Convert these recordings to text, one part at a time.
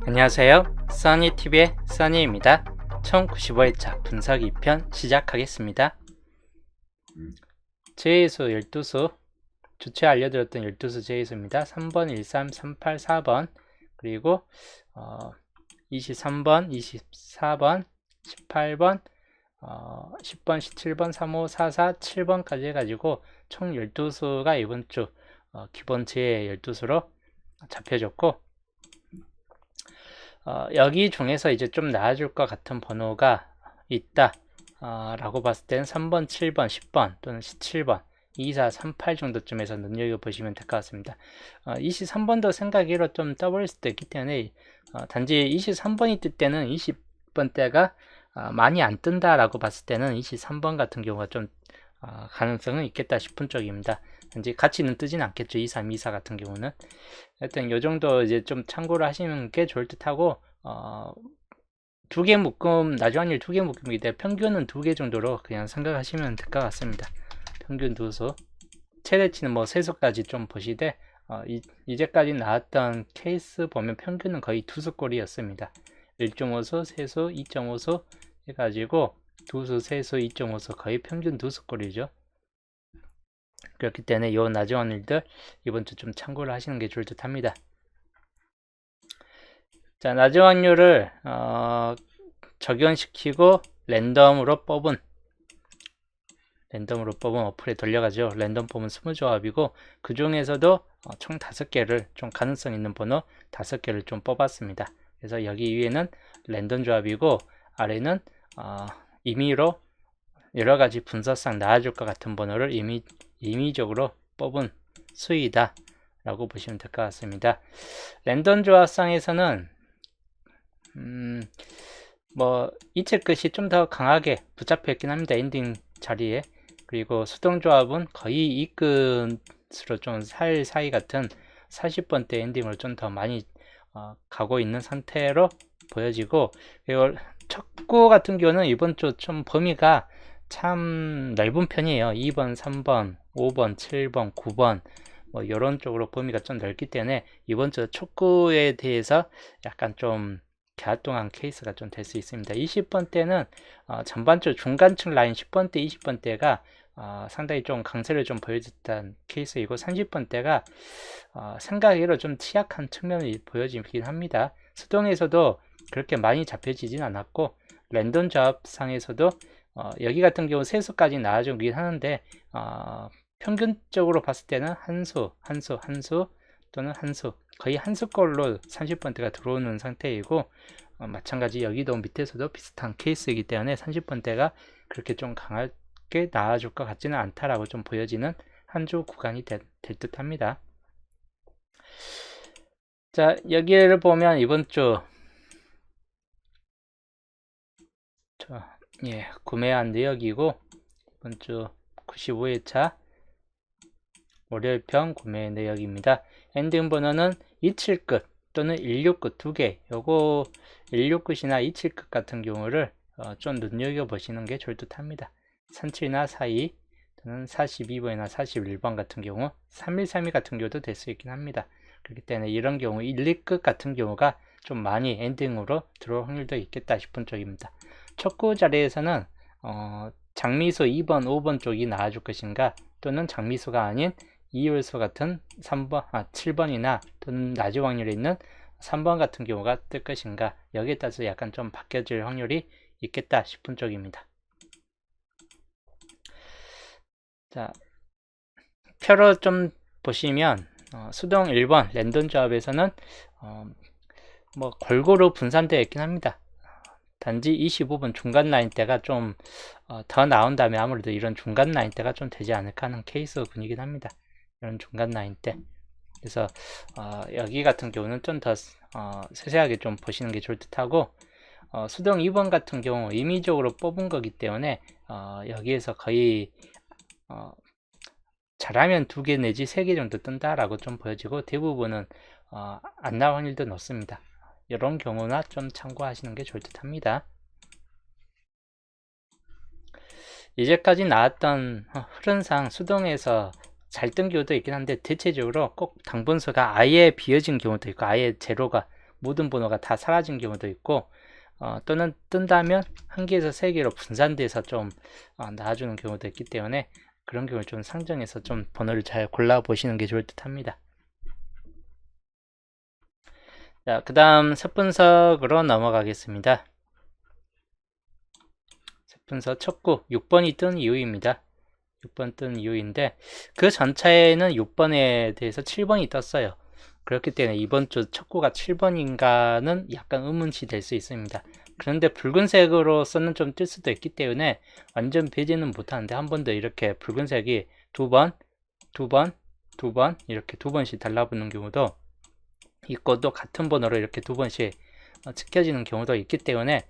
안녕하세요. 써니TV의 써니입니다. 1095회차 분석 2편 시작하겠습니다. 제의수 12수, 주체 알려드렸던 12수 제의수입니다. 3번, 13, 38, 4번, 그리고 23번, 24번, 18번, 10번, 17번, 35, 44, 7번까지 해가지고 총 12수가 이번 주 기본 제의 12수로 잡혀졌고, 여기 중에서 이제 좀 나아질 것 같은 번호가 있다 라고 봤을 때는 3번, 7번, 10번 또는 17번, 24, 38 정도쯤에서 눈여겨보시면 될 것 같습니다. 23번도 생각외로 좀 떠버릴 수도 있기 때문에 단지 23번이 뜰 때는 20번대가 많이 안 뜬다 라고 봤을 때는 23번 같은 경우가 좀 가능성은 있겠다 싶은 쪽입니다. 단지 같이는 뜨진 않겠죠. 23, 24 같은 경우는. 하여튼 요 정도 이제 좀 참고를 하시는 게 좋을 듯 하고, 두 개 묶음, 나중에 두 개 묶음이기 때문에 평균은 2개 정도로 그냥 생각하시면 될 것 같습니다. 평균 2수. 최대치는 뭐 3수까지 좀 보시되, 이제까지 나왔던 케이스 보면 평균은 거의 2수꼴이었습니다. 1.5수, 3수, 2.5수 해가지고 2수, 3수, 2.5수 거의 평균 2수꼴이죠. 그렇기 때문에 요 낮은 확률들 이번 주 좀 참고를 하시는 게 좋을 듯 합니다. 자, 낮은 확률을 적용시키고 랜덤으로 뽑은 어플에 돌려가죠. 랜덤 뽑은 20조합이고 그 중에서도 총 5개를 좀 가능성 있는 번호 5개를 좀 뽑았습니다. 그래서 여기 위에는 랜덤 조합이고 아래는 임의로 여러가지 분석상 나아질 것 같은 번호를 임의적으로 뽑은 수이다 라고 보시면 될 것 같습니다. 랜덤 조합상에서는 뭐 이체 끝이 좀 더 강하게 붙잡혀 있긴 합니다. 엔딩 자리에. 그리고 수동 조합은 거의 이 끝으로 좀 사이 같은 40번대 엔딩으로 좀 더 많이 가고 있는 상태로 보여지고, 그리고 척구 같은 경우는 이번 주 좀 범위가 참 넓은 편이에요. 2번, 3번, 5번, 7번, 9번 뭐 이런 쪽으로 범위가 좀 넓기 때문에 이번 주 촉구에 대해서 약간 좀 갸뚱한 케이스가 좀 될 수 있습니다. 20번대는 전반적 중간층 라인 10번대, 20번대가 상당히 좀 강세를 좀 보여줬던 케이스이고 30번대가 생각외로 좀 취약한 측면이 보여지긴 합니다. 수동에서도 그렇게 많이 잡혀지진 않았고 랜덤 조합상에서도 여기 같은 경우 세수까지 나와주긴 하는데 평균적으로 봤을 때는 한수 또는 한수 거의 한수꼴로 30번대가 들어오는 상태이고 마찬가지 여기도 밑에서도 비슷한 케이스이기 때문에 30번대가 그렇게 좀 강하게 나와줄 것 같지는 않다라고 좀 보여지는 한 주 구간이 될 듯 합니다. 자, 여기를 보면 이번 주 구매한 내역이고 이번 주 95회차 월요일편 구매 내역입니다. 엔딩 번호는 27끝 또는 16끝 두 개. 요거 16끝이나 27끝 같은 경우를 좀 눈여겨보시는 게 좋을 듯 합니다. 37이나 42 또는 42번이나 41번 같은 경우 3132 같은 경우도 될 수 있긴 합니다. 그렇기 때문에 이런 경우 1, 2끝 같은 경우가 좀 많이 엔딩으로 들어올 확률도 있겠다 싶은 쪽입니다. 촉구 자리에서는 장미수 2번, 5번 쪽이 나와줄 것인가 또는 장미수가 아닌 이율수 같은 7번이나 또는 낮은 확률에 있는 3번 같은 경우가 뜰 것인가 여기에 따라서 약간 좀 바뀌어질 확률이 있겠다 싶은 쪽입니다. 자, 표로 좀 보시면 수동 1번 랜덤 조합에서는 뭐 골고루 분산되어 있긴 합니다. 단지 25번 중간 라인대가 좀 더 나온다면 아무래도 이런 중간 라인대가 좀 되지 않을까 하는 케이스 분이긴 합니다. 이런 중간 라인대. 그래서 여기 같은 경우는 좀 더 세세하게 좀 보시는 게 좋을 듯 하고 수동 2번 같은 경우 임의적으로 뽑은 거기 때문에 여기에서 거의 잘하면 2개 내지 3개 정도 뜬다라고 좀 보여지고 대부분은 안 나올 확률도 높습니다. 이런 경우나 좀 참고하시는 게 좋을 듯 합니다. 이제까지 나왔던 흐름상 수동에서 잘 뜬 경우도 있긴 한데 대체적으로 꼭 당분수가 아예 비어진 경우도 있고 아예 제로가 모든 번호가 다 사라진 경우도 있고, 또는 뜬다면 한 개에서 세 개로 분산돼서 좀 나와주는 경우도 있기 때문에 그런 경우를 좀 상정해서 좀 번호를 잘 골라 보시는 게 좋을 듯 합니다. 자, 그 다음 첫 분석으로 넘어가겠습니다. 첫 분석 첫구 6번이 뜬 이유입니다. 6번 뜬 이유인데, 그 전차에는 6번에 대해서 7번이 떴어요. 그렇기 때문에 이번 주 첫구가 7번인가는 약간 의문시 될 수 있습니다. 그런데 붉은색으로 써는 좀 뜰 수도 있기 때문에 완전 배제는 못하는데, 한 번 더 이렇게 붉은색이 두 번, 두 번, 두 번 이렇게 두 번씩 달라붙는 경우도 있고, 또 같은 번호로 이렇게 두 번씩 지켜지는 경우도 있기 때문에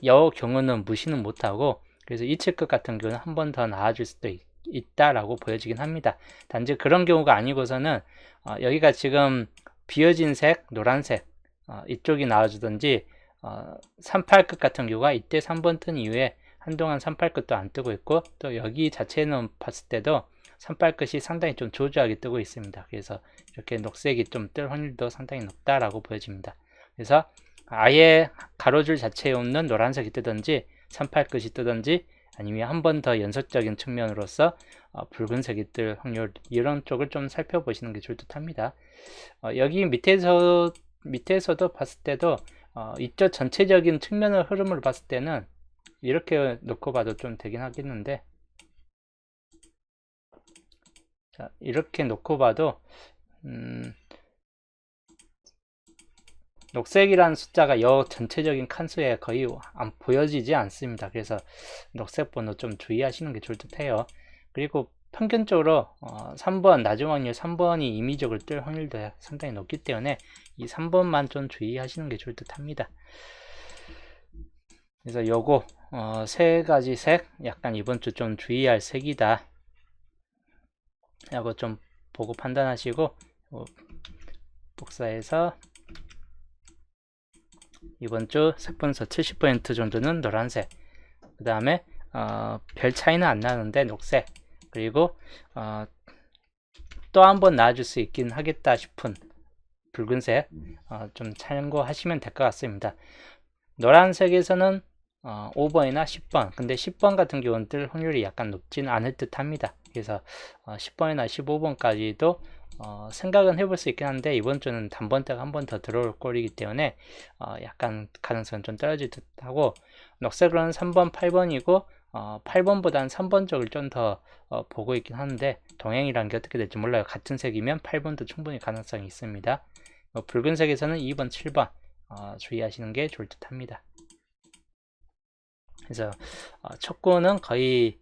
여 경우는 무시는 못하고, 그래서 이 칠끝 같은 경우는 한 번 더 나아질 수도 있다라고 보여지긴 합니다. 단지 그런 경우가 아니고서는 여기가 지금 비어진 색, 노란색 이쪽이 나와주든지 38끝 같은 경우가 이때 3번 뜬 이후에 한동안 38끝도 안 뜨고 있고, 또 여기 자체는 봤을 때도 38끝이 상당히 좀 조조하게 뜨고 있습니다. 그래서 이렇게 녹색이 좀 뜰 확률도 상당히 높다라고 보여집니다. 그래서 아예 가로줄 자체에 없는 노란색이 뜨든지 38끝이 뜨든지, 아니면 한 번 더 연속적인 측면으로서 붉은색이 뜰 확률, 이런 쪽을 좀 살펴보시는 게 좋을 듯 합니다. 여기 밑에서도 봤을 때도 이쪽 전체적인 측면의 흐름을 봤을 때는 이렇게 놓고 봐도 좀 되긴 하겠는데, 자, 이렇게 놓고 봐도 녹색이라는 숫자가 여 전체적인 칸수에 거의 안 보여지지 않습니다. 그래서 녹색 번호 좀 주의하시는 게 좋을 듯 해요. 그리고 평균적으로 3번, 낮은 확률 3번이 임의적으로 뜰 확률도 상당히 높기 때문에 이 3번만 좀 주의하시는 게 좋을 듯 합니다. 그래서 요거 세 가지 색, 약간 이번 주 좀 주의할 색이다 라고 좀 보고 판단하시고, 복사해서 이번 주 색분서 70% 정도는 노란색, 그 다음에 별 차이는 안 나는데 녹색, 그리고 또 한 번 나와줄 수 있긴 하겠다 싶은 붉은색 좀 참고하시면 될 것 같습니다. 노란색에서는 5번이나 10번, 근데 10번 같은 경우는 뜰 확률이 약간 높진 않을 듯 합니다. 그래서 10번이나 15번까지도 생각은 해볼 수 있긴 한데, 이번 주는 단번대가 한 번 더 들어올 꼴이기 때문에 약간 가능성은 좀 떨어질 듯 하고, 녹색으로는 3번, 8번이고 8번보다는 3번 쪽을 좀 더 보고 있긴 하는데, 동행이란 게 어떻게 될지 몰라요. 같은 색이면 8번도 충분히 가능성이 있습니다. 붉은색에서는 2번, 7번 주의하시는 게 좋을 듯 합니다. 그래서 촉구는 거의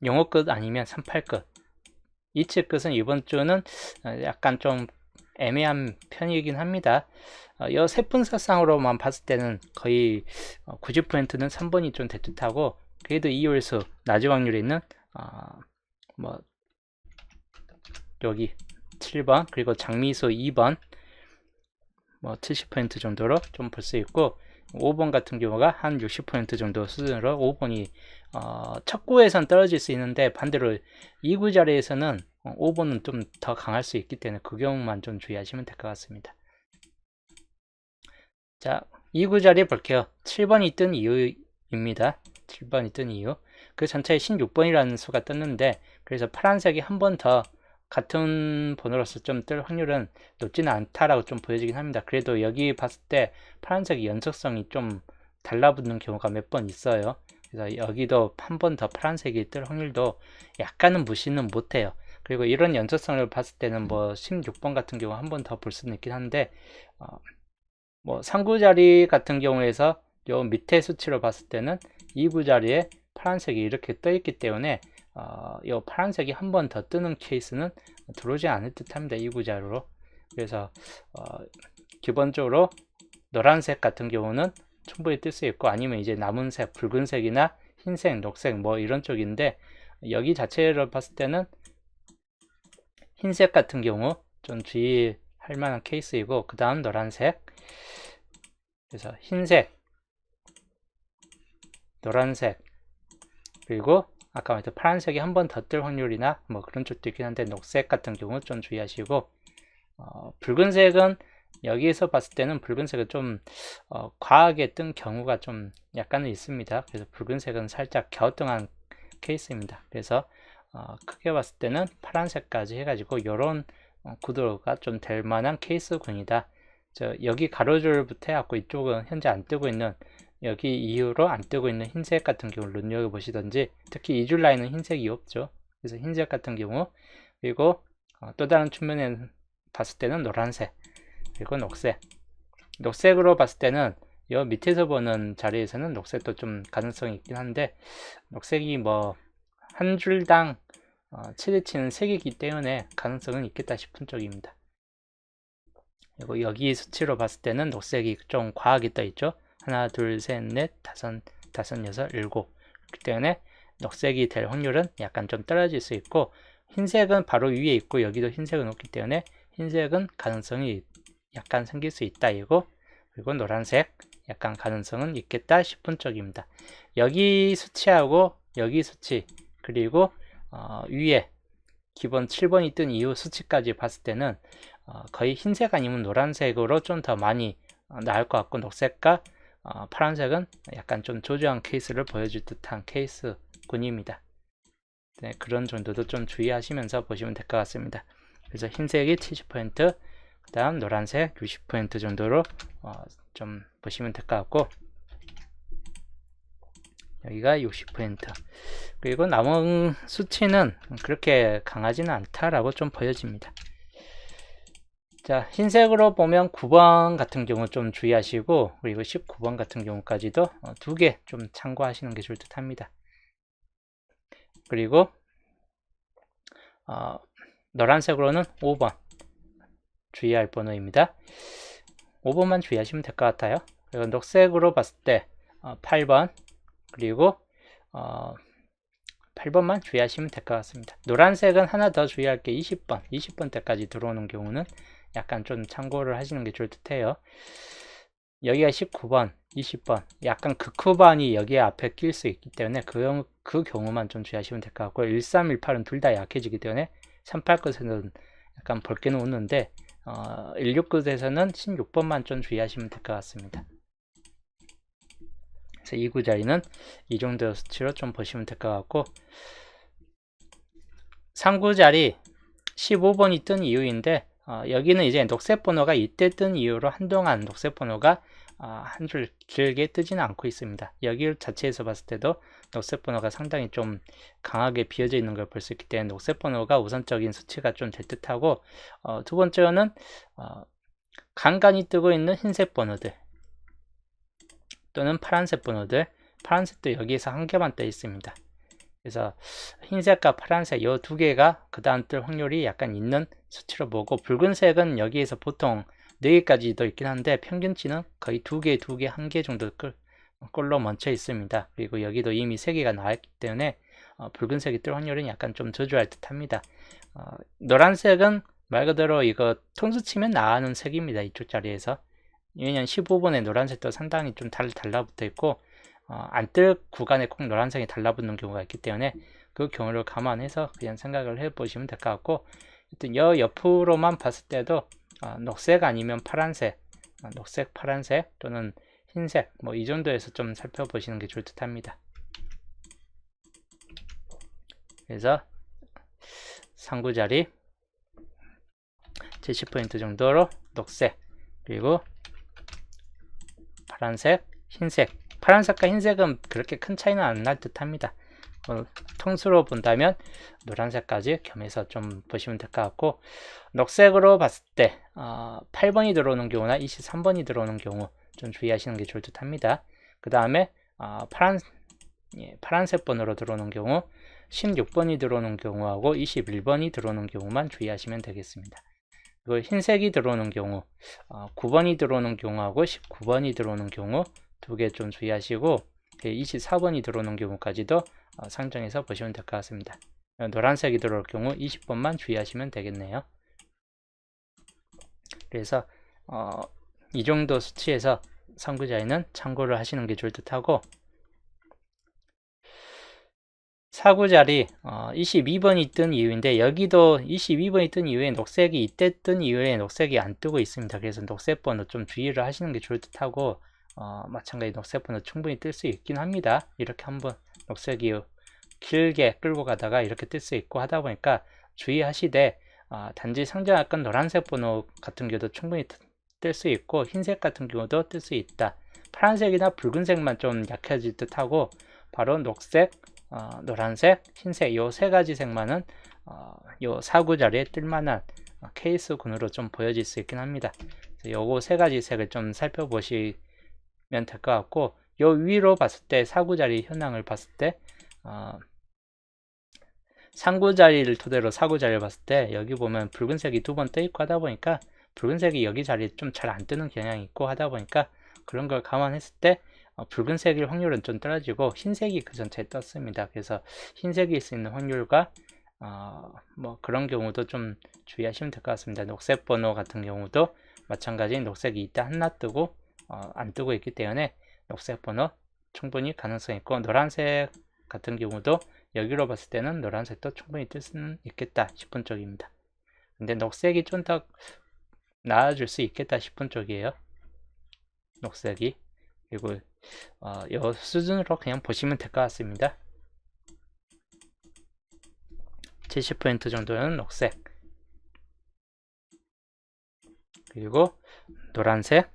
영어끝 아니면 38끝, 이치끝은 이번 주는 약간 좀 애매한 편이긴 합니다. 이 세분사상으로만 봤을 때는 거의 90%는 3번이 좀 될 듯하고, 그래도 이홀수 낮은 확률에 있는 뭐 여기 7번, 그리고 장미수 2번 뭐 70% 정도로 좀 볼 수 있고, 5번 같은 경우가 한 60% 정도 수준으로 5번이 첫 구에선 떨어질 수 있는데, 반대로 2구 자리에서는 5번은 좀 더 강할 수 있기 때문에 그 경우만 좀 주의하시면 될 것 같습니다. 자, 2구 자리 볼게요. 7번이 뜬 이유입니다. 7번이 뜬 이유, 그 전체에 16번이라는 수가 떴는데, 그래서 파란색이 한 번 더 같은 번호로서 좀 뜰 확률은 높지는 않다라고 좀 보여지긴 합니다. 그래도 여기 봤을 때 파란색이 연속성이 좀 달라붙는 경우가 몇 번 있어요. 그래서 여기도 한 번 더 파란색이 뜰 확률도 약간은 무시는 못해요. 그리고 이런 연속성을 봤을 때는 뭐 16번 같은 경우 한 번 더 볼 수는 있긴 한데, 뭐 3구 자리 같은 경우에서 요 밑에 수치로 봤을 때는 2구 자리에 파란색이 이렇게 떠 있기 때문에 이 파란색이 한 번 더 뜨는 케이스는 들어오지 않을 듯 합니다. 2구 자리로. 그래서 기본적으로 노란색 같은 경우는 충분히 뜰 수 있고, 아니면 이제 남은 색, 붉은색이나 흰색, 녹색 뭐 이런 쪽인데, 여기 자체를 봤을 때는 흰색 같은 경우 좀 주의할 만한 케이스이고, 그 다음 노란색, 그래서 흰색, 노란색, 그리고 아까 말했던 파란색이 한 번 더 뜰 확률이나 뭐 그런 쪽도 있긴 한데, 녹색 같은 경우 좀 주의하시고, 붉은색은 여기에서 봤을 때는 붉은색은 좀 과하게 뜬 경우가 좀 약간은 있습니다. 그래서 붉은색은 살짝 갸우뚱한 케이스입니다. 그래서 크게 봤을 때는 파란색까지 해가지고 이런 구도가 좀 될 만한 케이스군이다. 여기 가로줄부터 해갖고 이쪽은 현재 안 뜨고 있는, 여기 이후로 안 뜨고 있는 흰색 같은 경우를 눈여겨보시던지, 특히 이 줄 라인은 흰색이 없죠. 그래서 흰색 같은 경우, 그리고 또 다른 측면에 봤을 때는 노란색, 그리고 녹색. 녹색으로 봤을 때는 여 밑에서 보는 자리에서는 녹색도 좀 가능성이 있긴 한데, 녹색이 뭐 한 줄당 최대치는 3개이기 때문에 가능성은 있겠다 싶은 쪽입니다. 그리고 여기 수치로 봤을 때는 녹색이 좀 과하게 떠 있죠. 하나, 둘, 셋, 넷, 다섯, 여섯, 일곱. 그렇기 때문에 녹색이 될 확률은 약간 좀 떨어질 수 있고, 흰색은 바로 위에 있고 여기도 흰색은 없기 때문에 흰색은 가능성이 약간 생길 수 있다 이고, 그리고 노란색 약간 가능성은 있겠다 싶은 쪽입니다. 여기 수치하고 여기 수치, 그리고 위에 기본 7번이 뜬 이후 수치까지 봤을 때는 거의 흰색 아니면 노란색으로 좀 더 많이 나을 것 같고, 녹색과 파란색은 약간 좀 조조한 케이스를 보여줄 듯한 케이스군입니다. 네, 그런 정도도 좀 주의하시면서 보시면 될 것 같습니다. 그래서 흰색이 70%, 그 다음 노란색 60% 정도로 좀 보시면 될 것 같고, 여기가 60%, 그리고 남은 수치는 그렇게 강하지는 않다라고 좀 보여집니다. 자, 흰색으로 보면 9번 같은 경우 좀 주의하시고, 그리고 19번 같은 경우까지도 2개 좀 참고하시는 게 좋을 듯 합니다. 그리고 노란색으로는 5번 주의할 번호입니다. 5번만 주의하시면 될 것 같아요. 그리고 녹색으로 봤을 때 8번, 그리고 8번만 주의하시면 될 것 같습니다. 노란색은 하나 더 주의할 게 20번 때까지 들어오는 경우는 약간 좀 참고를 하시는 게 좋을 듯 해요. 여기가 19번, 20번, 약간 극후반이 여기에 앞에 낄 수 있기 때문에 그 경우만 좀 주의하시면 될 것 같고, 13, 18은 둘 다 약해지기 때문에 38 끝에는 약간 벌게는 웃는데 16 끝에서는 16번만 좀 주의하시면 될 것 같습니다. 그래서 이 구자리는 이 정도 수치로 좀 보시면 될 것 같고, 상구자리 15번이 뜬 이유인데, 여기는 이제 녹색 번호가 이때 뜬 이유로 한동안 녹색 번호가 한 줄 길게 뜨지는 않고 있습니다. 여기 자체에서 봤을 때도 녹색 번호가 상당히 좀 강하게 비어져 있는 걸 볼 수 있기 때문에 녹색 번호가 우선적인 수치가 좀 될 듯하고, 두 번째는 간간히 뜨고 있는 흰색 번호들 또는 파란색 번호들, 파란색도 여기에서 한 개만 떠 있습니다. 그래서 흰색과 파란색 이 두 개가 그 다음 뜰 확률이 약간 있는 수치로 보고, 붉은색은 여기에서 보통 4개까지도 있긴 한데 평균치는 거의 2개, 1개 정도 꼴로 멈춰 있습니다. 그리고 여기도 이미 3개가 나왔기 때문에 붉은색이 뜰 확률은 약간 좀 저조할 듯 합니다. 노란색은 말 그대로 이거 통수 치면 나가는 색입니다. 이쪽 자리에서. 왜냐면 15번에 노란색도 상당히 좀 달라붙어 있고, 안 뜰 구간에 꼭 노란색이 달라붙는 경우가 있기 때문에 그 경우를 감안해서 그냥 생각을 해 보시면 될 것 같고, 일단 옆으로만 봤을 때도 녹색 아니면 파란색, 녹색, 파란색 또는 흰색 뭐 이 정도에서 좀 살펴보시는 게 좋을 듯 합니다. 그래서 상구자리 70% 정도로 녹색, 그리고 파란색, 흰색. 파란색과 흰색은 그렇게 큰 차이는 안 날 듯 합니다. 통수로 본다면 노란색까지 겸해서 좀 보시면 될 것 같고, 녹색으로 봤을 때 8번이 들어오는 경우나 23번이 들어오는 경우 좀 주의하시는 게 좋을 듯 합니다. 그 다음에 파란색 번호로 들어오는 경우 16번이 들어오는 경우하고 21번이 들어오는 경우만 주의하시면 되겠습니다. 그리고 흰색이 들어오는 경우 9번이 들어오는 경우하고 19번이 들어오는 경우 2개 좀 주의하시고, 24번이 들어오는 경우까지도 상정해서 보시면 될 것 같습니다. 노란색이 들어올 경우 20번만 주의하시면 되겠네요. 그래서 이 정도 수치에서 상구자에는 참고를 하시는 게 좋을 듯 하고, 4구자리 22번이 뜬 이유인데, 여기도 22번이 뜬 이후에 녹색이 이때 뜬 이후에 녹색이 안 뜨고 있습니다. 그래서 녹색 번호 좀 주의를 하시는 게 좋을 듯 하고, 마찬가지 녹색 번호 충분히 뜰 수 있긴 합니다. 이렇게 한번 녹색이 길게 끌고 가다가 이렇게 뜰 수 있고 하다 보니까 주의하시되, 단지 상장할건 노란색 번호 같은 경우도 충분히 뜰 수 있고, 흰색 같은 경우도 뜰 수 있다. 파란색이나 붉은색만 좀 약해질 듯 하고, 바로 녹색, 노란색, 흰색 요 세 가지 색만은 요 4구 자리에 뜰만한 케이스군으로 좀 보여질 수 있긴 합니다. 요거 세 가지 색을 좀 살펴보시면 될 것 같고, 요 위로 봤을 때 4구 자리 현황을 봤을 때 3구 자리를 토대로 4구 자리를 봤을 때, 여기 보면 붉은색이 두 번 떠 있고 하다 보니까 붉은색이 여기 자리에 좀 잘 안 뜨는 경향이 있고 하다 보니까, 그런 걸 감안했을 때 붉은색일 확률은 좀 떨어지고 흰색이 그 전체에 떴습니다. 그래서 흰색일 수 있는 확률과 뭐 그런 경우도 좀 주의하시면 될 것 같습니다. 녹색 번호 같은 경우도 마찬가지 녹색이 이때 하나 뜨고 안 뜨고 있기 때문에 녹색 번호 충분히 가능성이 있고, 노란색 같은 경우도 여기로 봤을 때는 노란색도 충분히 뜰 수는 있겠다 싶은 쪽입니다. 근데 녹색이 좀 더 나아질 수 있겠다 싶은 쪽이에요. 녹색이. 그리고 이 수준으로 그냥 보시면 될 것 같습니다. 70% 정도는 녹색, 그리고 노란색,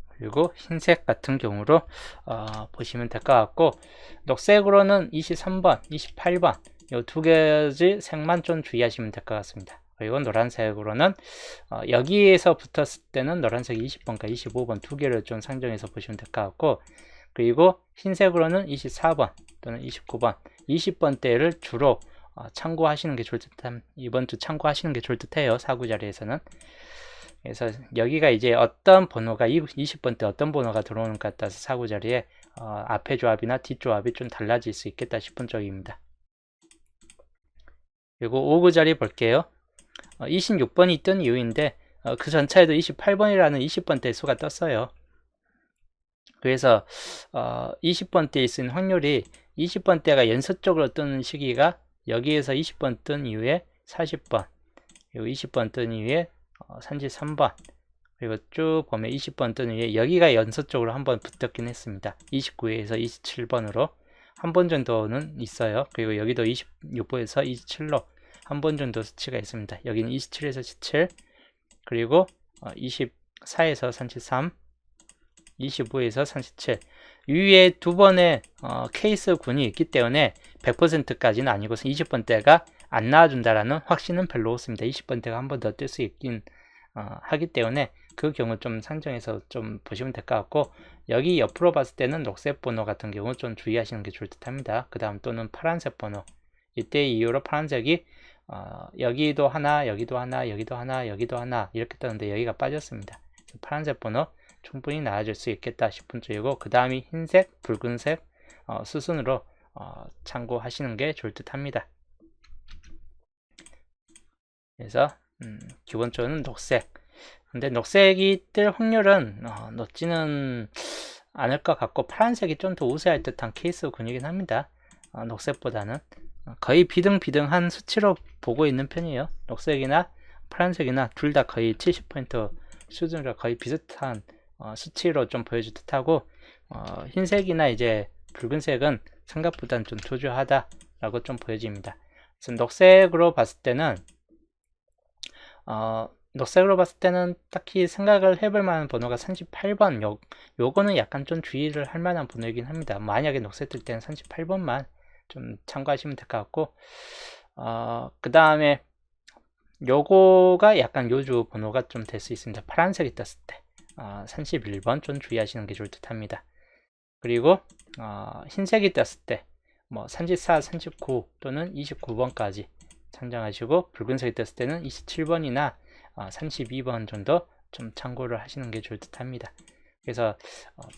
그리고 흰색 같은 경우로 보시면 될 것 같고, 녹색으로는 23번, 28번 이 두 가지 색만 좀 주의하시면 될 것 같습니다. 그리고 노란색으로는 여기에서 붙었을 때는 노란색 20번과 25번 두 개를 좀 상정해서 보시면 될 것 같고, 그리고 흰색으로는 24번 또는 29번, 20번대를 주로 참고하시는 게 좋을 듯한, 이번 주 참고하시는 게 좋을 듯해요. 4구 자리에서는. 그래서 여기가 이제 어떤 번호가 20번대 어떤 번호가 들어오는 것 따라서 4구 자리에 앞에 조합이나 뒷 조합이 좀 달라질 수 있겠다 싶은 쪽입니다. 그리고 5구 자리 볼게요. 26번이 뜬 이유인데 그 전차에도 28번이라는 20번대 수가 떴어요. 그래서 20번대에 있는 확률이 20번대가 연속적으로 뜨는 시기가 여기에서 20번 뜬 이후에 40번, 그리고 20번 뜬 이후에 33번, 그리고 쭉 보면 20번 뜬 이후에 여기가 연속적으로 한번 붙었긴 했습니다. 29에서 27번으로 한 번 정도는 있어요. 그리고 여기도 26번에서 27로 한 번 정도 수치가 있습니다. 여기는 27에서 17, 그리고 24에서 33, 25에서 37 위에 두 번의 케이스 군이 있기 때문에 100%까지는 아니고서 20번대가 안 나와준다라는 확신은 별로 없습니다. 20번대가 한 번 더 뜰 수 있긴 하기 때문에 그 경우 좀 상정해서 좀 보시면 될 것 같고, 여기 옆으로 봤을 때는 녹색 번호 같은 경우 좀 주의하시는 게 좋을 듯 합니다. 그 다음 또는 파란색 번호, 이때 이후로 파란색이 여기도 하나, 여기도 하나, 여기도 하나, 여기도 하나 이렇게 뜨는데 여기가 빠졌습니다. 파란색 번호 충분히 나아질 수 있겠다 싶은 쪽이고, 그 다음이 흰색, 붉은색 수순으로 참고하시는 게 좋을 듯 합니다. 그래서 기본적으로는 녹색. 근데 녹색이 뜰 확률은 높지는 않을 것 같고, 파란색이 좀 더 우세할 듯한 케이스군이긴 합니다. 녹색보다는 거의 비등비등한 수치로 보고 있는 편이에요. 녹색이나 파란색이나 둘 다 거의 70% 수준으로 거의 비슷한 수치로 좀 보여줄 듯하고, 흰색이나 이제 붉은색은 생각보다는 좀 조조하다라고 좀 보여집니다. 그래서 녹색으로 봤을 때는 딱히 생각을 해볼 만한 번호가 38번, 요거는 약간 좀 주의를 할 만한 번호이긴 합니다. 만약에 녹색 뜰 때는 38번만 좀 참고하시면 될 것 같고, 그 다음에 요거가 약간 요주 번호가 좀 될 수 있습니다. 파란색이 떴을 때 31번 좀 주의하시는 게 좋을 듯 합니다. 그리고 흰색이 떴을 때 뭐 34, 39 또는 29번까지 상정하시고, 붉은색이 떴을 때는 27번이나 32번 정도 좀 참고를 하시는 게 좋을 듯 합니다. 그래서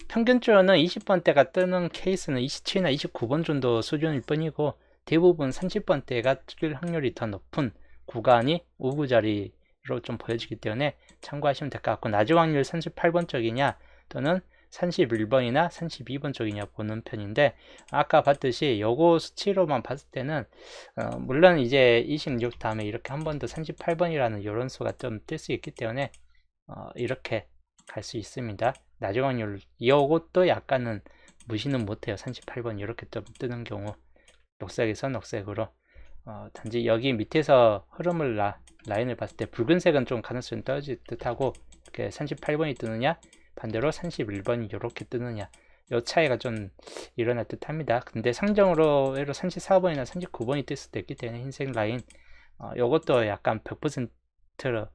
평균적으로는 20번대가 뜨는 케이스는 27이나 29번 정도 수준일 뿐이고, 대부분 30번대가 뜰 확률이 더 높은 구간이 5구 자리로 좀 보여지기 때문에 참고하시면 될 것 같고, 낮은 확률 38번 쪽이냐 또는 31번이나 32번 쪽이냐 보는 편인데, 아까 봤듯이 요거 수치로만 봤을 때는 물론 이제 26 다음에 이렇게 한 번 더 38번이라는 요런 수가 좀 뜰 수 있기 때문에 이렇게 갈 수 있습니다. 낮은 확률, 요것도 약간은 무시는 못해요. 38번 이렇게 좀 뜨는 경우, 녹색에서 녹색으로. 단지 여기 밑에서 흐름을 라인을 봤을 때 붉은색은 좀 가능성이 떨어질 듯하고, 이렇게 38번이 뜨느냐 반대로 31번이 이렇게 뜨느냐, 요 차이가 좀 일어날 듯 합니다. 근데 상정으로 34번이나 39번이 뜰 수도 있기 때문에 흰색 라인, 요것도 약간 100%로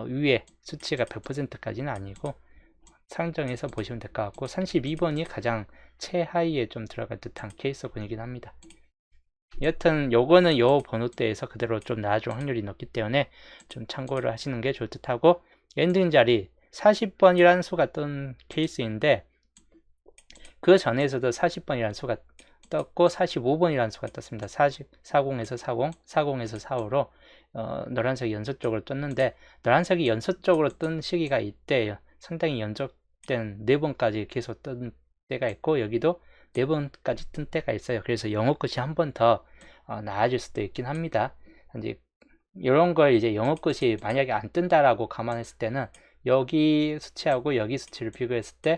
위에 수치가 100%까지는 아니고 상정해서 보시면 될 것 같고, 32번이 가장 최하위에 좀 들어갈 듯한 케이스군이긴 합니다. 여튼 요거는 요 번호대에서 그대로 좀 나아질 확률이 높기 때문에 좀 참고를 하시는 게 좋을 듯 하고, 엔딩 자리 40번이라는 수가 뜬 케이스인데, 그 전에서도 40번이라는 수가 떴고 45번이라는 수가 떴습니다. 40에서 40, 40에서 45로 노란색이 연속적으로 떴는데, 노란색이 연속적으로 뜬 시기가 이때예요. 상당히 연속된 4번까지 계속 뜬 때가 있고, 여기도 4번까지 뜬 때가 있어요. 그래서 영어 끝이 한 번 더 나아질 수도 있긴 합니다. 이제 이런 걸 이제 영어 끝이 만약에 안 뜬다라고 감안했을 때는 여기 수치하고 여기 수치를 비교했을 때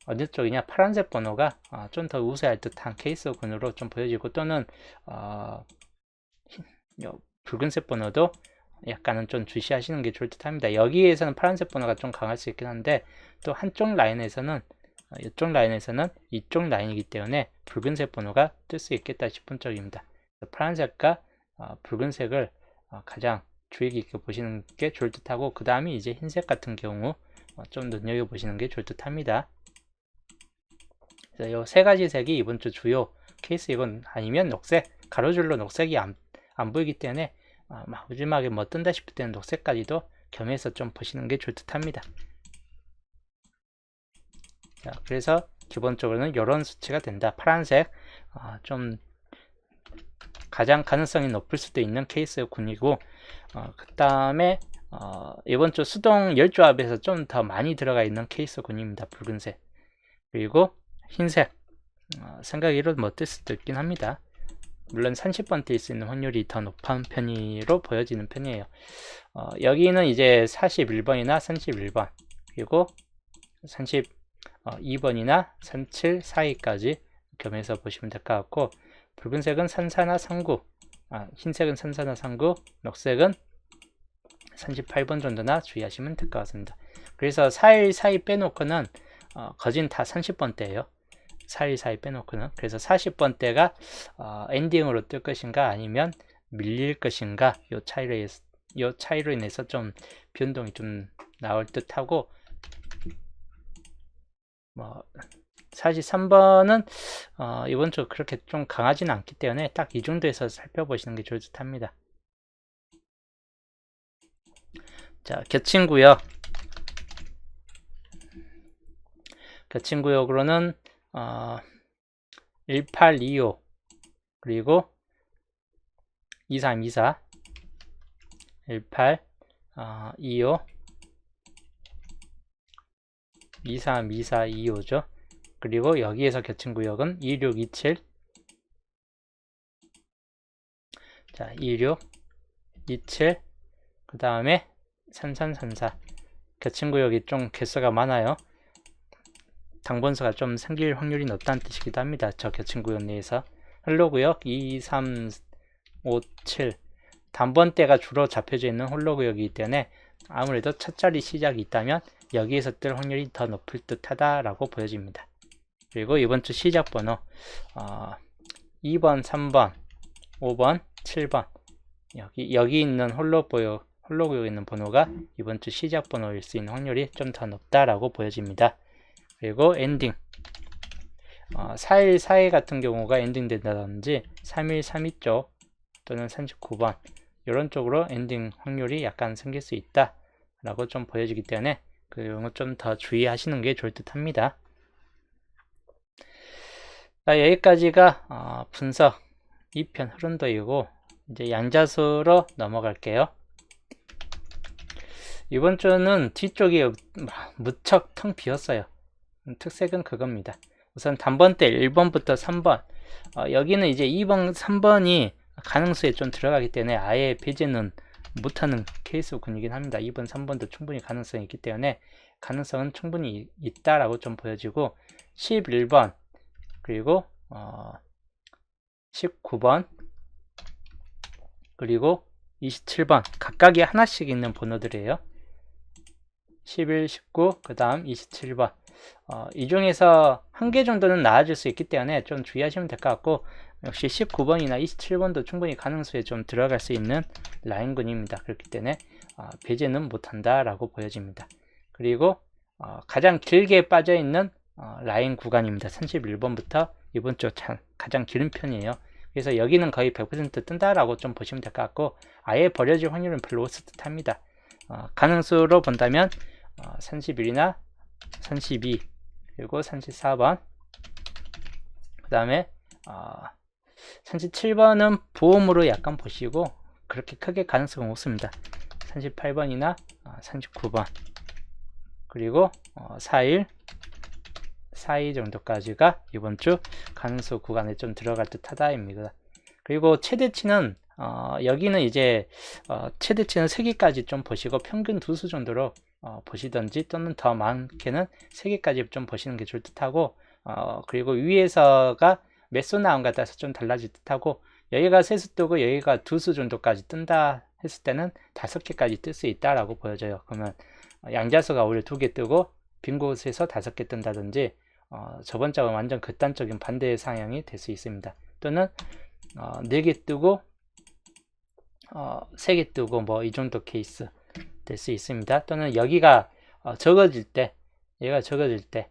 어느 쪽이냐, 파란색 번호가 좀 더 우세할 듯한 케이스군으로 좀 보여지고, 또는 붉은색 번호도 약간은 좀 주시하시는 게 좋을 듯 합니다. 여기에서는 파란색 번호가 좀 강할 수 있긴 한데, 또 한쪽 라인에서는 이쪽 라인에서는 이쪽 라인이기 때문에 붉은색 번호가 뜰 수 있겠다 싶은 쪽입니다. 파란색과 붉은색을 가장 주의 깊게 보시는 게 좋을 듯 하고, 그 다음에 이제 흰색 같은 경우 좀 눈여겨보시는 게 좋을 듯 합니다. 이 세 가지 색이 이번 주 주요 케이스이건, 아니면 녹색, 가로줄로 녹색이 안 보이기 때문에 마지막에 뭐 뜬다 싶을 때는 녹색까지도 겸해서 좀 보시는 게 좋을 듯 합니다. 자, 그래서 기본적으로는 이런 수치가 된다. 파란색 좀 가장 가능성이 높을 수도 있는 케이스군이고, 그 다음에 이번 주 수동 10조합에서 좀 더 많이 들어가 있는 케이스군입니다. 붉은색. 그리고 흰색, 생각으로 뭐 뜰 수도 있긴 합니다. 물론 30번 뜰 수 있는 확률이 더 높은 편으로 보여지는 편이에요. 여기는 이제 41번이나 31번, 그리고 32번이나 37 사이까지 겸해서 보시면 될 것 같고, 붉은색은 34나 39, 흰색은 34나 39, 녹색은 38번 정도나 주의하시면 될 것 같습니다. 그래서 4일 사이 빼놓고는 거진 다 30번대예요. 4일 사이 빼놓고는. 그래서 40번대가 엔딩으로 뜰 것인가 아니면 밀릴 것인가, 요 차이로 인해서 좀 변동이 좀 나올 듯하고, 뭐 43번은 이번 주 그렇게 좀 강하지는 않기 때문에 딱 이 정도에서 살펴보시는 게 좋을 듯 합니다. 자, 겹친구역. 겹친구역으로는 1825, 그리고 2324, 18, 25, 23, 24, 25죠. 그리고 여기에서 겹친구역은 26, 27, 자, 26, 27, 그 다음에 33, 34. 겹친구역이 좀 개수가 많아요. 당번수가 좀 생길 확률이 높다는 뜻이기도 합니다. 저 겹친구역 내에서. 홀로구역 2, 3, 5, 7, 단번대가 주로 잡혀져 있는 홀로구역이기 때문에 아무래도 첫 자리 시작이 있다면 여기에서 뜰 확률이 더 높을 듯 하다라고 보여집니다. 그리고 이번 주 시작 번호 2번, 3번, 5번, 7번, 여기 있는 홀로구역에 있는 번호가 이번 주 시작 번호일 수 있는 확률이 좀 더 높다라고 보여집니다. 그리고 엔딩, 4일 4일 같은 경우가 엔딩 된다든지 3일 3일 쪽 또는 39번 이런 쪽으로 엔딩 확률이 약간 생길 수 있다 라고 좀 보여지기 때문에 그런 좀 더 주의하시는 게 좋을 듯 합니다. 여기까지가 분석 2편 흐름도이고, 이제 양자수로 넘어갈게요. 이번 주는 뒤쪽이 무척 텅 비었어요. 특색은 그겁니다. 우선 단번대 1번부터 3번, 여기는 이제 2번, 3번이 가능수에 좀 들어가기 때문에 아예 배제는 못하는 케이스군이긴 합니다. 2번, 3번도 충분히 가능성이 있기 때문에 가능성은 충분히 있다라고 좀 보여지고, 11번 그리고 19번 그리고 27번 각각이 하나씩 있는 번호들이에요. 11, 19, 그 다음 27번. 이 중에서 한 개 정도는 나아질 수 있기 때문에 좀 주의하시면 될 것 같고, 역시 19번이나 27번도 충분히 가능수에 좀 들어갈 수 있는 라인군입니다. 그렇기 때문에 배제는 못한다 라고 보여집니다. 그리고 가장 길게 빠져있는 라인 구간입니다. 31번부터 이번 주 가장 긴 편이에요. 그래서 여기는 거의 100% 뜬다라고 좀 보시면 될 것 같고, 아예 버려질 확률은 별로 없을 듯 합니다. 가능수로 본다면 31이나 32 그리고 34번, 그 다음에 37번은 보험으로 약간 보시고 그렇게 크게 가능성은 없습니다. 38번이나 39번 그리고 41, 42 정도까지가 이번 주 가능수 구간에 좀 들어갈 듯 하다입니다. 그리고 최대치는 여기는 이제 최대치는 3개까지 좀 보시고 평균 두수 정도로 보시던지, 또는 더 많게는 3개까지 좀 보시는 게 좋을 듯 하고, 그리고 위에서가 몇 수 나온가 따라서 좀 달라질 듯 하고, 여기가 3수 뜨고 여기가 2수 정도까지 뜬다 했을 때는 5개까지 뜰 수 있다라고 보여져요. 그러면 양자수가 오히려 2개 뜨고 빈 곳에서 5개 뜬다든지, 저번 주와 완전 극단적인 반대의 상향이 될 수 있습니다. 또는 4개 뜨고 3개 뜨고 뭐 이 정도 케이스 될 수 있습니다. 또는 여기가 적어질 때, 얘가 적어질 때,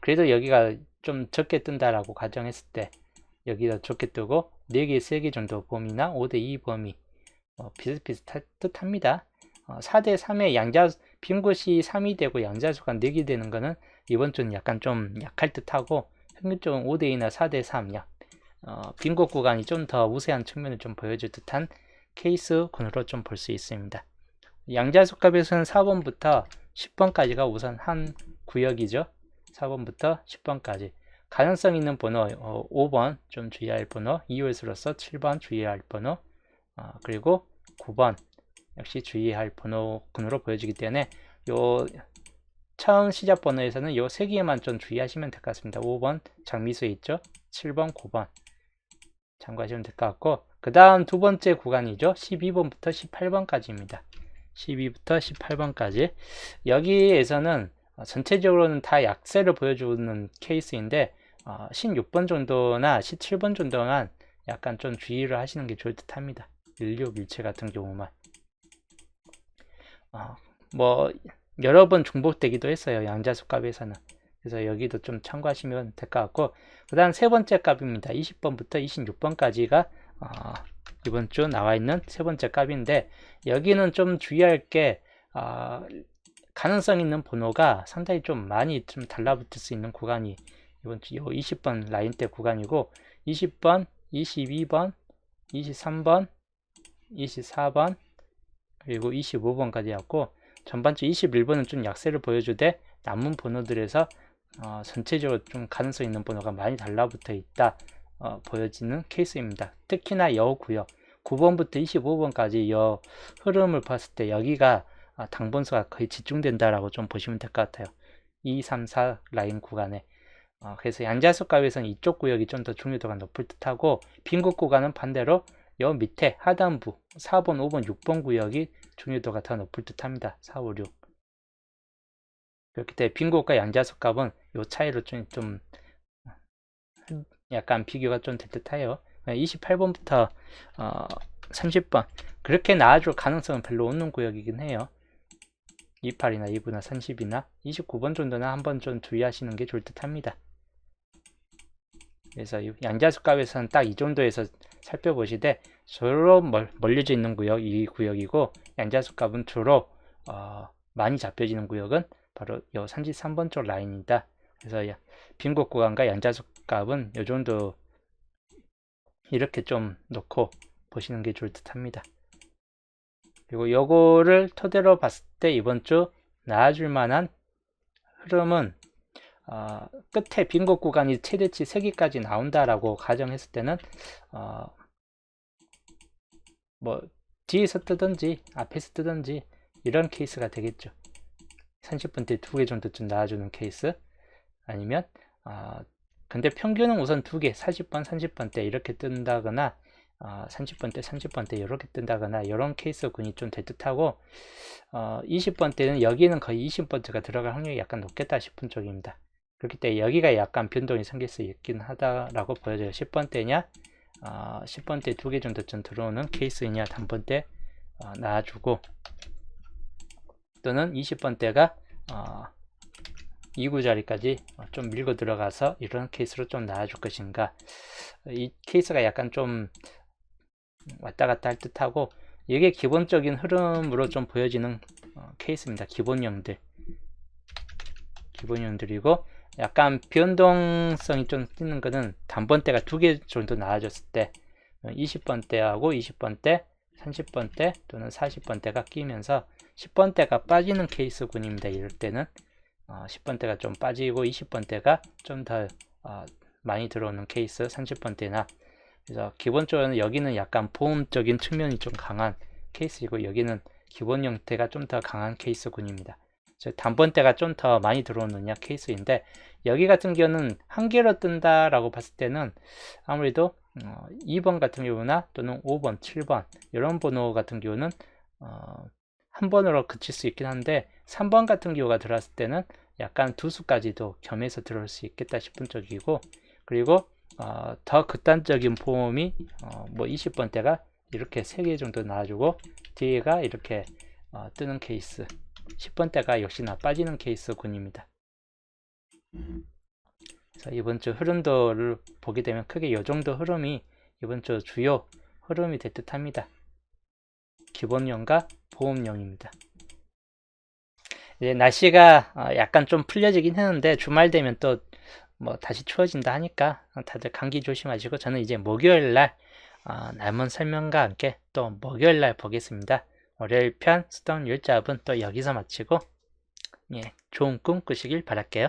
그래도 여기가 좀 적게 뜬다라고 가정했을 때 여기가 적게 뜨고 4개, 3개 정도 범위나 5대2 범위 비슷비슷할 듯 합니다. 4대3의 빈 곳이 3이 되고 양자수가 4개 되는 거는 이번 주는 약간 좀 약할 듯 하고, 평균적으로 5대2나 4대3 빈 곳 구간이 좀 더 우세한 측면을 좀 보여줄 듯한 케이스군으로 좀 볼 수 있습니다. 양자수 값에서는 4번부터 10번까지가 우선 한 구역이죠. 4번부터 10번까지 가능성 있는 번호 5번 좀 주의할 번호, 이월수로서 7번 주의할 번호, 그리고 9번 역시 주의할 번호군으로 보여지기 때문에 요 처음 시작 번호에서는 요 3개만 좀 주의하시면 될 것 같습니다. 5번 장미수에 있죠. 7번, 9번 참고하시면 될 것 같고, 그 다음 두 번째 구간이죠. 12번부터 18번까지입니다. 12부터 18번까지 여기에서는 전체적으로는 다 약세를 보여주는 케이스인데 16번 정도나 17번 정도만 약간 좀 주의를 하시는 게 좋을 듯 합니다. 16 일체 같은 경우만 뭐 여러 번 중복되기도 했어요. 양자수 값에서는. 그래서 여기도 좀 참고하시면 될 것 같고, 그 다음 세 번째 값입니다. 20번부터 26번까지가 이번 주 나와 있는 세 번째 값인데, 여기는 좀 주의할 게 가능성 있는 번호가 상당히 좀 많이 좀 달라붙을 수 있는 구간이 이번 주 20번 라인대 구간이고, 20번, 22번, 23번, 24번 그리고 25번까지였고, 전반주 21번은 좀 약세를 보여주되 남은 번호들에서 전체적으로 좀 가능성 있는 번호가 많이 달라붙어 있다 보여지는 케이스입니다. 특히나 여 구역 9번부터 25번까지 여 흐름을 봤을 때 여기가 당번수가 거의 집중된다라고 좀 보시면 될 것 같아요. 2, 3, 4 라인 구간에. 그래서 양자수 값에서는 이쪽 구역이 좀 더 중요도가 높을 듯하고, 빈곳 구간은 반대로 여 밑에 하단부 4번, 5번, 6번 구역이 중요도가 더 높을 듯합니다. 4, 5, 6. 그렇기 때문에 빈곳과 양자수 값은 이 차이로 좀 약간 비교가 좀 될 듯해요. 28번부터 30번 그렇게 나아질 가능성은 별로 없는 구역이긴 해요. 28이나 2부나 30이나 29번 정도는 한번 좀 주의하시는 게 좋을 듯합니다. 그래서 양자수 값에서는 딱 이 정도에서 살펴보시되, 주로 멀려져 있는 구역 이 구역이고, 양자수 값은 주로 많이 잡혀지는 구역은 바로 이 33번 쪽 라인이다. 그래서 빈곳 구간과 양자수 값은 이 정도 이렇게 좀 놓고 보시는 게 좋을 듯 합니다. 그리고 요거를 토대로 봤을 때 이번 주 나아줄 만한 흐름은 끝에 빈곳 구간이 최대치 3개까지 나온다라고 가정했을 때는 뭐 뒤에서 뜨든지 앞에서 뜨든지 이런 케이스가 되겠죠. 30분대 2개 정도쯤 나와주는 케이스, 아니면 근데 평균은 우선 2개 40번 30번대 이렇게 뜬다거나 30번대 30번대 이렇게 뜬다거나 이런 케이스군이 좀 될 듯하고 20번대는 여기는 거의 20번대가 들어갈 확률이 약간 높겠다 싶은 쪽입니다. 그렇기 때문에 여기가 약간 변동이 생길 수 있긴 하다라고 보여져요. 10번대냐 10번대 2개 정도쯤 들어오는 케이스이냐 단번대 나와주고, 또는 20번대가 2구 자리까지 좀 밀고 들어가서 이런 케이스로 좀 나와줄 것인가. 이 케이스가 약간 좀 왔다 갔다 할 듯하고, 이게 기본적인 흐름으로 좀 보여지는 케이스입니다. 기본형들이고 약간 변동성이 좀 있는 거는 단번대가 2개 정도 나와줬을 때 20번대하고 20번대 30번대 또는 40번대가 끼면서 10번대가 빠지는 케이스군입니다. 이럴 때는 10번대가 좀 빠지고 20번대가 좀 더 많이 들어오는 케이스 30번대나. 그래서 기본적으로 여기는 약간 보험적인 측면이 좀 강한 케이스이고 여기는 기본 형태가 좀 더 강한 케이스군입니다. 단번대가 좀 더 많이 들어오느냐 케이스인데, 여기 같은 경우는 한 개로 뜬다라고 봤을 때는 아무래도 2번 같은 경우나 또는 5번, 7번 이런 번호 같은 경우는 한 번으로 그칠 수 있긴 한데 3번 같은 경우가 들어왔을 때는 약간 두 수까지도 겸해서 들어올 수 있겠다 싶은 쪽이고, 그리고 더 극단적인 보험이 뭐 20번대가 이렇게 3개 정도 나와주고 뒤에가 이렇게 뜨는 케이스, 10번대가 역시나 빠지는 케이스군입니다. 그래서 이번 주 흐름도를 보게 되면 크게 이 정도 흐름이 이번 주 주요 흐름이 될 듯합니다. 기본형과 보험형입니다. 이제 날씨가 약간 좀 풀려지긴 했는데 주말 되면 또 뭐 다시 추워진다 하니까 다들 감기 조심하시고, 저는 이제 목요일날 남은 설명과 함께 또 목요일날 보겠습니다. 월요일 편 수동 율잡은 또 여기서 마치고 좋은 꿈 꾸시길 바랄게요.